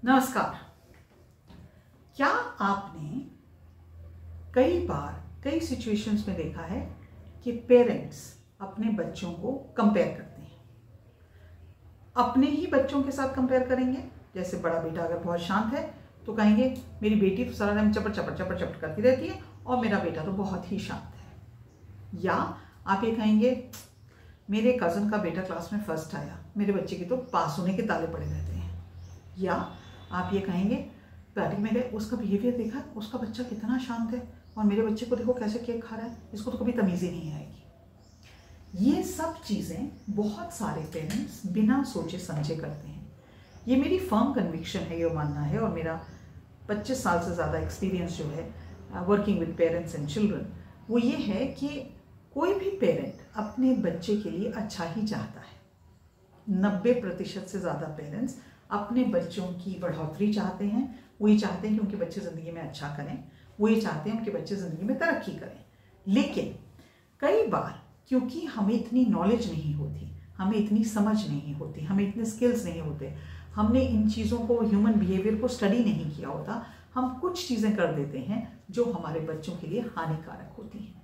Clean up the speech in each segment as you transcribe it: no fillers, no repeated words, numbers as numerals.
नमस्कार। क्या आपने कई बार कई सिचुएशंस में देखा है कि पेरेंट्स अपने बच्चों को कंपेयर करते हैं? अपने ही बच्चों के साथ कंपेयर करेंगे। जैसे बड़ा बेटा अगर बहुत शांत है तो कहेंगे मेरी बेटी तो सारा टाइम चपट चपट चपट चपट करती रहती है और मेरा बेटा तो बहुत ही शांत है। या आप ये कहेंगे मेरे कज़न का बेटा क्लास में फर्स्ट आया, मेरे बच्चे की तो पास होने के ताले पड़े रहते हैं। या आप ये कहेंगे पार्टी में गए, उसका बिहेवियर देखा, उसका बच्चा कितना शांत है और मेरे बच्चे को देखो कैसे केक खा रहा है, इसको तो कभी तमीज़ ही नहीं आएगी। ये सब चीज़ें बहुत सारे पेरेंट्स बिना सोचे समझे करते हैं। ये मेरी फर्म कन्विक्शन है, ये मानना है, और मेरा 25 साल से ज़्यादा एक्सपीरियंस जो है working with parents and children, वो ये है कि कोई भी पेरेंट अपने बच्चे के लिए अच्छा ही चाहता है। 90% से ज़्यादा पेरेंट्स अपने बच्चों की बढ़ोतरी चाहते हैं। वो ये चाहते हैं कि उनके बच्चे ज़िंदगी में अच्छा करें, वो ये चाहते हैं उनके बच्चे ज़िंदगी में तरक्की करें। लेकिन कई बार क्योंकि हमें इतनी नॉलेज नहीं होती, हमें इतनी समझ नहीं होती, हमें इतने स्किल्स नहीं होते, हमने इन चीज़ों को, ह्यूमन बिहेवियर को स्टडी नहीं किया होता, हम कुछ चीज़ें कर देते हैं जो हमारे बच्चों के लिए हानिकारक होती हैं।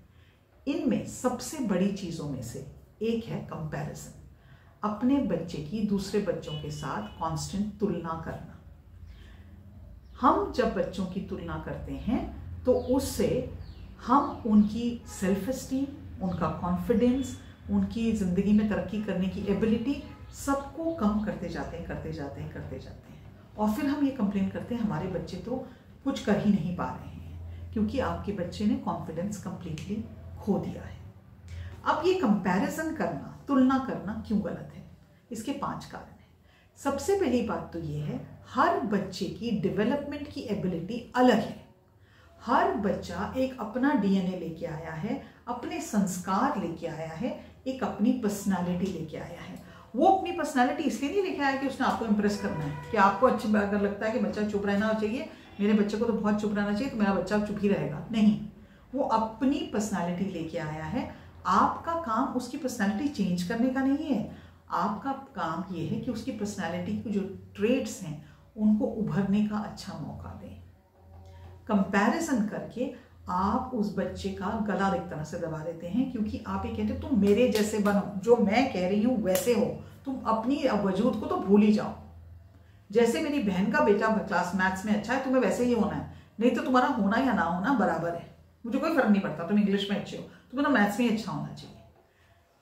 इनमें सबसे बड़ी चीज़ों में से एक है कंपैरिजन। अपने बच्चे की दूसरे बच्चों के साथ कांस्टेंट तुलना करना। हम जब बच्चों की तुलना करते हैं तो उससे हम उनकी सेल्फ एस्टीम, उनका कॉन्फिडेंस, उनकी ज़िंदगी में तरक्की करने की एबिलिटी, सबको कम करते जाते हैं। और फिर हम ये कंप्लेन करते हैं हमारे बच्चे तो कुछ कर ही नहीं पा रहे हैं, क्योंकि आपके बच्चे ने कॉन्फिडेंस कंप्लीटली खो दिया है। अब ये कंपैरिजन करना, तुलना करना क्यों गलत है? इसके 5 कारण हैं। सबसे पहली बात तो ये है, हर बच्चे की डेवलपमेंट की एबिलिटी अलग है। हर बच्चा एक अपना डीएनए लेके आया है, अपने संस्कार लेके आया है, एक अपनी पर्सनालिटी लेके आया है। वो अपनी पर्सनालिटी इसलिए नहीं लेके आया कि उसने आपको इंप्रेस करना है, कि आपको अच्छा अगर लगता है कि बच्चा चुप रहना चाहिए, मेरे बच्चे को तो बहुत चुप रहना चाहिए तो मेरा बच्चा चुप ही रहेगा। नहीं, वो अपनी पर्सनालिटी लेके आया है। आपका काम उसकी पर्सनालिटी चेंज करने का नहीं है, आपका काम ये है कि उसकी पर्सनालिटी की जो ट्रेड्स हैं उनको उभरने का अच्छा मौका दें। कंपैरिजन करके आप उस बच्चे का गला एक तरह से दबा देते हैं, क्योंकि आप ये कहते हैं तुम मेरे जैसे बनो, जो मैं कह रही हूँ वैसे हो, तुम अपनी वजूद को तो भूल ही जाओ। जैसे मेरी बहन का बेटा क्लास मैथ्स में अच्छा है, तुम्हें वैसे ही होना है, नहीं तो तुम्हारा होना या ना होना बराबर है, मुझे कोई फर्क नहीं पड़ता, तुम इंग्लिश में अच्छे हो, तुम्हें तो मैथ्स में अच्छा होना चाहिए।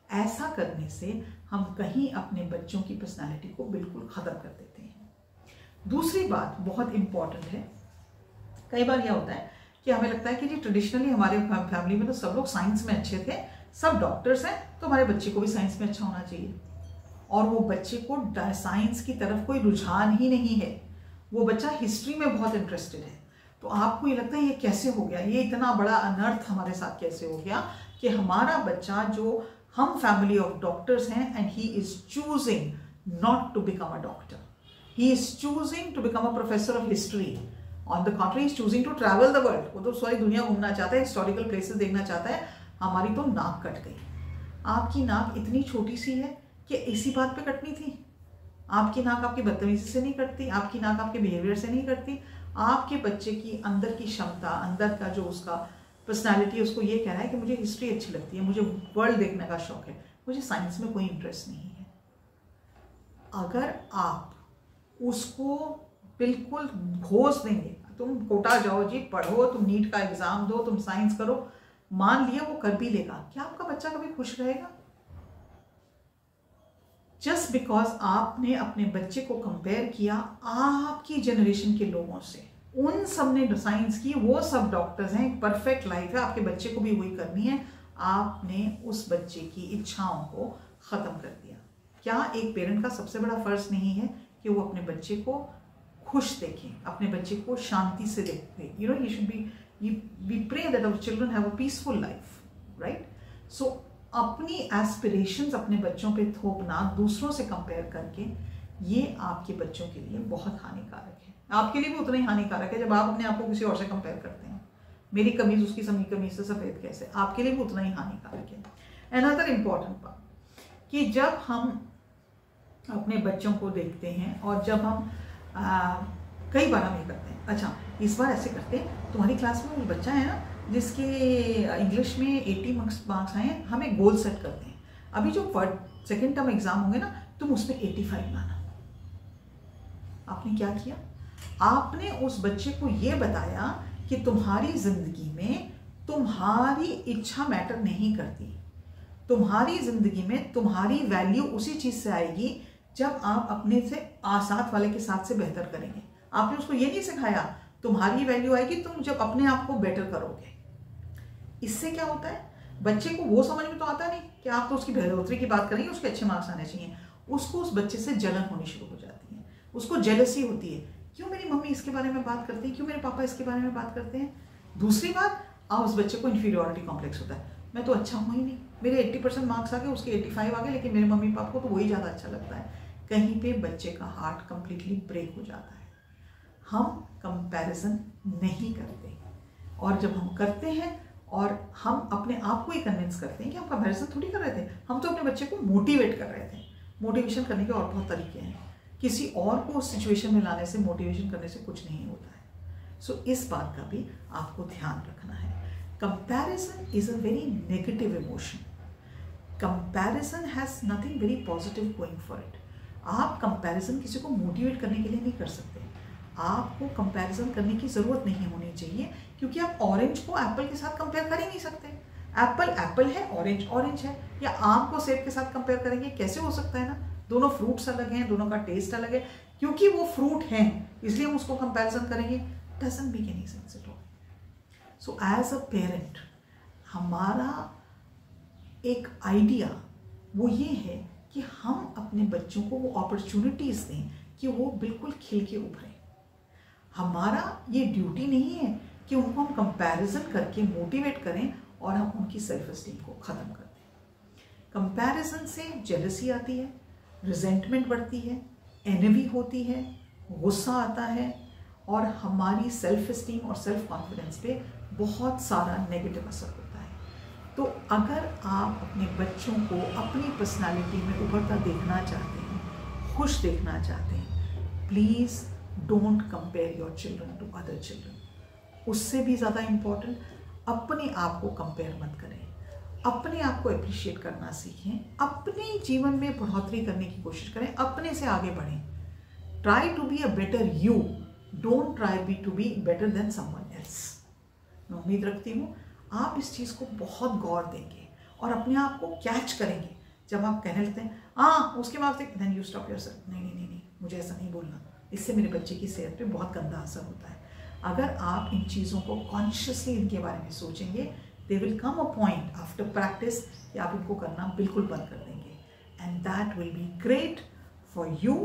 ऐसा करने से हम कहीं अपने बच्चों की पर्सनालिटी को बिल्कुल ख़त्म कर देते हैं। दूसरी बात बहुत इंपॉर्टेंट है, कई बार यह होता है कि हमें लगता है कि जी ट्रेडिशनली हमारे फैमिली में तो सब लोग साइंस में अच्छे थे, सब डॉक्टर्स हैं, तो हमारे बच्चे को भी साइंस में अच्छा होना चाहिए। और वो बच्चे को साइंस की तरफ कोई रुझान ही नहीं है, वो बच्चा हिस्ट्री में बहुत इंटरेस्टेड है। तो आपको ये लगता है ये कैसे हो गया, ये इतना बड़ा अनर्थ हमारे साथ कैसे हो गया कि हमारा बच्चा, जो हम फैमिली ऑफ डॉक्टर्स हैं, and he is choosing not to become a doctor, he is choosing to become a professor of history. On the contrary is choosing to travel the world. वो तो सारी दुनिया घूमना चाहता है, हिस्टोरिकल प्लेसेस देखना चाहता है। हमारी तो नाक कट गई। आपकी नाक इतनी छोटी सी है कि इसी बात पे कटनी थी। आपकी नाक आपकी बदतमीजी से नहीं कटती, आपकी नाक आपके बिहेवियर से नहीं कटती। आपके बच्चे की अंदर की क्षमता, अंदर का जो उसका पर्सनालिटी, उसको ये कह रहा है कि मुझे हिस्ट्री अच्छी लगती है, मुझे वर्ल्ड देखने का शौक है, मुझे साइंस में कोई इंटरेस्ट नहीं है। अगर आप उसको बिल्कुल घोष देंगे, तुम कोटा जाओ जी, पढ़ो, तुम नीट का एग्जाम दो, तुम साइंस करो, मान लिया वो कर भी लेगा, क्या आपका बच्चा कभी खुश रहेगा? जस्ट बिकॉज आपने अपने बच्चे को कंपेयर किया आपकी जनरेशन के लोगों से, उन सब ने साइंस की, वो सब डॉक्टर्स हैं, एक परफेक्ट लाइफ है, आपके बच्चे को भी वही करनी है, आपने उस बच्चे की इच्छाओं को ख़त्म कर दिया। क्या एक पेरेंट का सबसे बड़ा फर्ज नहीं है कि वो अपने बच्चे को खुश देखें, अपने बच्चे को शांति से देखें? You know, he should be, we pray that our children have a peaceful life, right? So अपनी एस्पिरेशंस अपने बच्चों पे थोपना, दूसरों से कंपेयर करके, ये आपके बच्चों के लिए बहुत हानिकारक है। आपके लिए भी उतना ही हानिकारक है जब आप अपने आप को किसी और से कंपेयर करते हैं। मेरी कमीज उसकी कमीज से सफ़ेद कैसे, आपके लिए भी उतना ही हानिकारक है। अनदर इम्पॉर्टेंट बात कि जब हम अपने बच्चों को देखते हैं और जब हम कई बार हम ये करते हैं, अच्छा इस बार ऐसे करते हैं, तुम्हारी क्लास में वो बच्चा है ना जिसके इंग्लिश में 80 मार्क्स आए हैं, हम एक गोल सेट करते हैं, अभी जो सेकेंड टर्म एग्जाम होंगे ना तुम उसमें 85 लाना। आपने क्या किया, आपने उस बच्चे को ये बताया कि तुम्हारी जिंदगी में तुम्हारी इच्छा मैटर नहीं करती, तुम्हारी जिंदगी में तुम्हारी वैल्यू उसी चीज से आएगी जब आप अपने से साथ वाले के साथ से बेहतर करेंगे। आपने उसको ये नहीं सिखाया तुम्हारी वैल्यू आएगी तुम जब अपने आप को बेटर करोगे। इससे क्या होता है, बच्चे को वो समझ में तो आता नहीं कि आप तो उसकी बढ़ोतरी की बात करेंगे, उसके अच्छे मार्क्स आने चाहिए, उसको उस बच्चे से जलन होनी शुरू हो जाती है, उसको जेलसी होती है, क्यों मेरी मम्मी इसके बारे में बात करती है, क्यों मेरे पापा इसके बारे में बात करते हैं। दूसरी बात, उस बच्चे को इन्फीरियॉरिटी कॉम्प्लेक्स होता है, मैं तो अच्छा हूँ ही नहीं, मेरे 80% मार्क्स आ गए, उसके 85 आ गए, लेकिन मेरे मम्मी पापा को तो वही ज़्यादा अच्छा लगता है। कहीं पे बच्चे का हार्ट कंप्लीटली ब्रेक हो जाता है। हम कंपैरिजन नहीं करते, और जब हम करते हैं और हम अपने आप को ही कन्विंस करते हैं कि हम कंपैरिजन थोड़ी कर रहे थे, हम तो अपने बच्चे को मोटिवेट कर रहे थे। मोटिवेशन करने के और बहुत तरीके हैं, किसी और को उस सिचुएशन में लाने से, मोटिवेशन करने से कुछ नहीं होता है। सो इस बात का भी आपको ध्यान रखना है। Comparison is a very negative emotion, comparison has nothing very positive going for it. आप कंपैरिजन किसी को मोटिवेट करने के लिए नहीं कर सकते, आपको कंपैरिजन करने की ज़रूरत नहीं होनी चाहिए, क्योंकि आप ऑरेंज को एप्पल के साथ कंपेयर कर ही नहीं सकते। एप्पल एप्पल है, ऑरेंज ऑरेंज है, या आम को सेब के साथ कंपेयर करेंगे, कैसे हो सकता है ना। दोनों फ्रूट्स अलग हैं, दोनों का टेस्ट अलग है, क्योंकि वो फ्रूट हैं इसलिए हम उसको कंपैरिजन करेंगे, doesn't make any sense at all. So as a parent हमारा एक आइडिया वो ये है कि हम अपने बच्चों को वो अपॉर्चुनिटीज दें कि वो बिल्कुल खिल के उभरें। हमारा ये ड्यूटी नहीं है कि उनको हम कंपैरिजन करके मोटिवेट करें और हम उनकी सेल्फ एस्टीम को ख़त्म कर दें। कंपैरिजन से जेलसी आती है, रिजेंटमेंट बढ़ती है, एनवी होती है, गुस्सा आता है, और हमारी सेल्फ एस्टीम और सेल्फ कॉन्फिडेंस पे बहुत सारा नेगेटिव असर होता है। तो अगर आप अपने बच्चों को अपनी पर्सनालिटी में उभरता देखना चाहते हैं, खुश देखना चाहते हैं, please don't compare your children to other children. उससे भी ज़्यादा इम्पॉर्टेंट, अपने आप को कंपेयर मत करें, अपने आप को अप्रिशिएट करना सीखें, अपने जीवन में बढ़ोतरी करने की कोशिश करें, अपने से आगे बढ़ें। Try to be a better you, don't try to be better than someone else. मैं उम्मीद रखती हूँ आप इस चीज़ को बहुत गौर देंगे और अपने आप को कैच करेंगे जब आप कहने लगते हैं उसके बाद देन यू स्टॉप योरसेल्फ, नहीं, मुझे ऐसा नहीं बोलना, इससे मेरे बच्चे की सेहत पे बहुत गंदा असर होता है। अगर आप इन चीज़ों को कॉन्शियसली इनके बारे में सोचेंगे, they will come a point after practice कि आप इनको करना बिल्कुल बंद कर देंगे, and that will be great for you,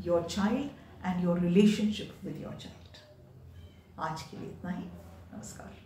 your child and your relationship with your child. आज के लिए इतना ही, नमस्कार।